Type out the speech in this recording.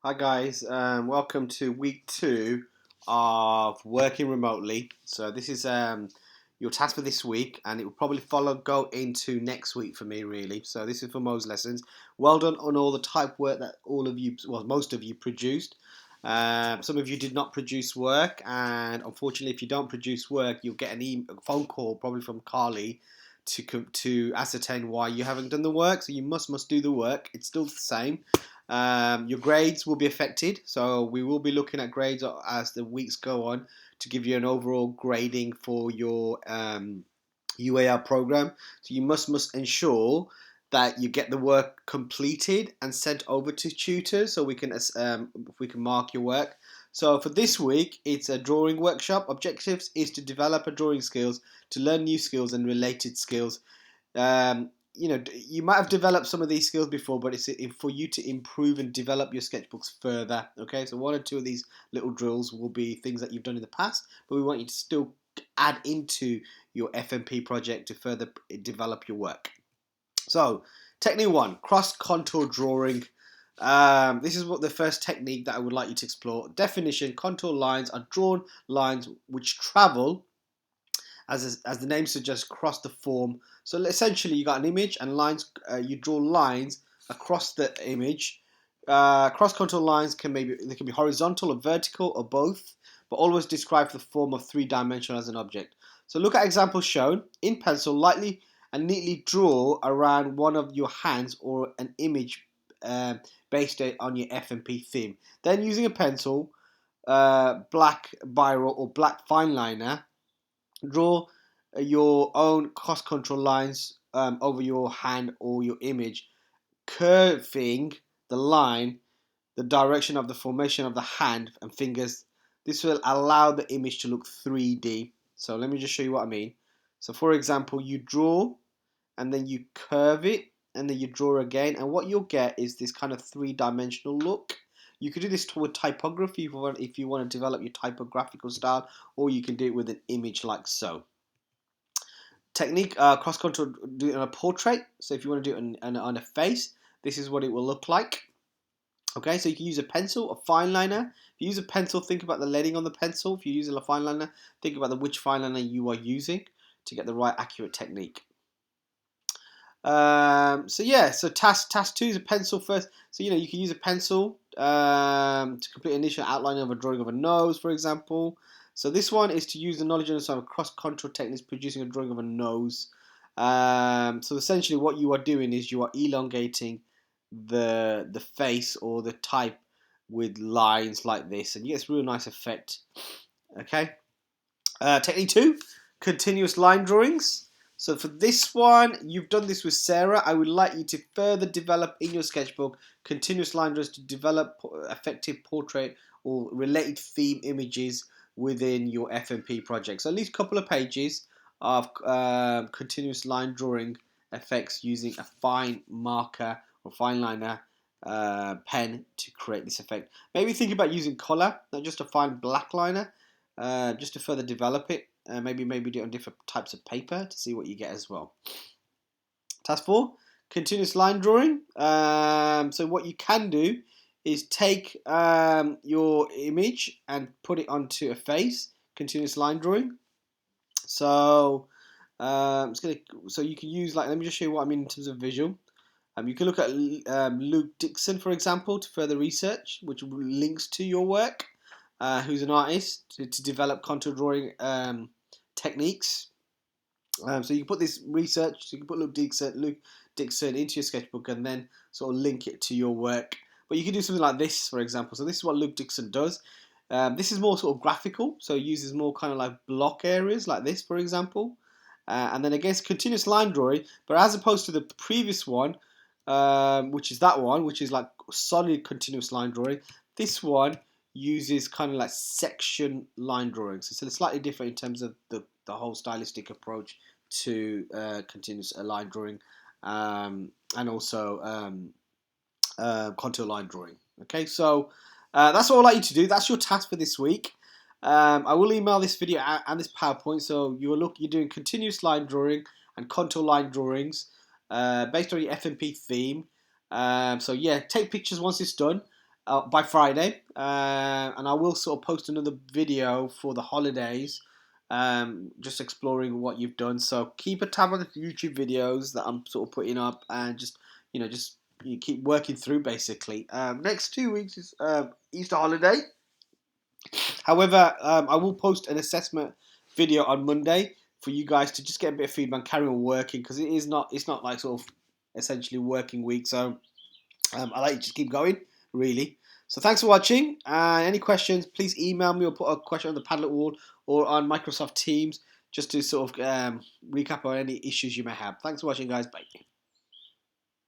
Hi guys, welcome to week 2 of working remotely. So this is your task for this week, and it will probably go into next week for me really. So this is for Mo's lessons. Well done on all the type work that all of you, well most of you produced. Some of you did not produce work, and unfortunately, if you don't produce work, you'll get a phone call probably from Carly to ascertain why you haven't done the work. So you must do the work. It's still the same. Your grades will be affected, so we will be looking at grades as the weeks go on to give you an overall grading for your UAR program. So you must ensure that you get the work completed and sent over to tutors so we can mark your work. So for this week, it's a drawing workshop. Objectives is to develop a drawing skills, to learn new skills and related skills. You might have developed some of these skills before, but it's for you to improve and develop your sketchbooks further. Okay, so one or two of these little drills will be things that you've done in the past, but we want you to still add into your FMP project to further develop your work. So, technique 1, cross contour drawing. This is what the first technique that I would like you to explore. Definition: contour lines are drawn lines which travel, as the name suggests, cross the form. So essentially, you got an image and lines. You draw lines across the image. Cross contour lines can be horizontal or vertical or both, but always describe the form of three-dimensional as an object. So look at examples shown in pencil. Lightly and neatly draw around one of your hands or an image based on your FMP theme. Then using a pencil, black biro or black fine liner, draw your own cross contour lines over your hand or your image, curving the line the direction of the formation of the hand and fingers. This will allow the image to look 3D. So let me just show you what I mean. So for example, you draw and then you curve it and then you draw again, and what you'll get is this kind of three-dimensional look. You could do this with typography if you want to develop your typographical style, or you can do it with an image like so. Technique, cross contour, do it on a portrait. So if you want to do it on a face, this is what it will look like. Okay, so you can use a pencil, a fine liner. If you use a pencil, think about the leading on the pencil. If you're using a fine liner, think about which fine liner you are using to get the right accurate technique. So task 2 is a pencil first. So you can use a pencil to complete initial outlining of a drawing of a nose, for example. So this one is to use the knowledge and understanding of cross contour techniques, producing a drawing of a nose. So essentially, what you are doing is you are elongating the face or the type with lines like this, and you get this real nice effect. Okay. Technique 2, continuous line drawings. So for this one, you've done this with Sarah. I would like you to further develop in your sketchbook continuous line drawings to develop effective portrait or related theme images within your FMP project. So at least a couple of pages of continuous line drawing effects using a fine marker or fine liner pen to create this effect. Maybe think about using color, not just a fine black liner, just to further develop it. Maybe do it on different types of paper to see what you get as well. Task 4, continuous line drawing. So what you can do is take your image and put it onto a face. Continuous line drawing. So so you can use, like, let me just show you what I mean in terms of visual. You can look at Luke Dixon, for example, to further research, which links to your work. Who's an artist to develop contour drawing techniques. So you can put this research, so you can put Luke Dixon into your sketchbook and then sort of link it to your work. But you can do something like this, for example. So this is what Luke Dixon does. This is more sort of graphical, so it uses more kind of like block areas like this, for example. And then against continuous line drawing, but as opposed to the previous one, which is that one, which is like solid continuous line drawing, this one uses kind of like section line drawings. So it's slightly different in terms of the whole stylistic approach to continuous line drawing and also contour line drawing. Okay, so that's what I'd like you to do. That's your task for this week. I will email this video out and this PowerPoint, so you're doing continuous line drawing and contour line drawings based on your FMP theme. So yeah, take pictures once it's done. by Friday, and I will sort of post another video for the holidays, just exploring what you've done. So keep a tab on the YouTube videos that I'm sort of putting up, and just you keep working through basically. Next 2 weeks is Easter holiday. However, I will post an assessment video on Monday for you guys to just get a bit of feedback, carry on working, because it's not like sort of essentially working week. So I like to just keep going, really. So thanks for watching. Any questions, please email me or put a question on the Padlet wall or on Microsoft Teams, just to sort of recap on any issues you may have. Thanks for watching, guys. Bye.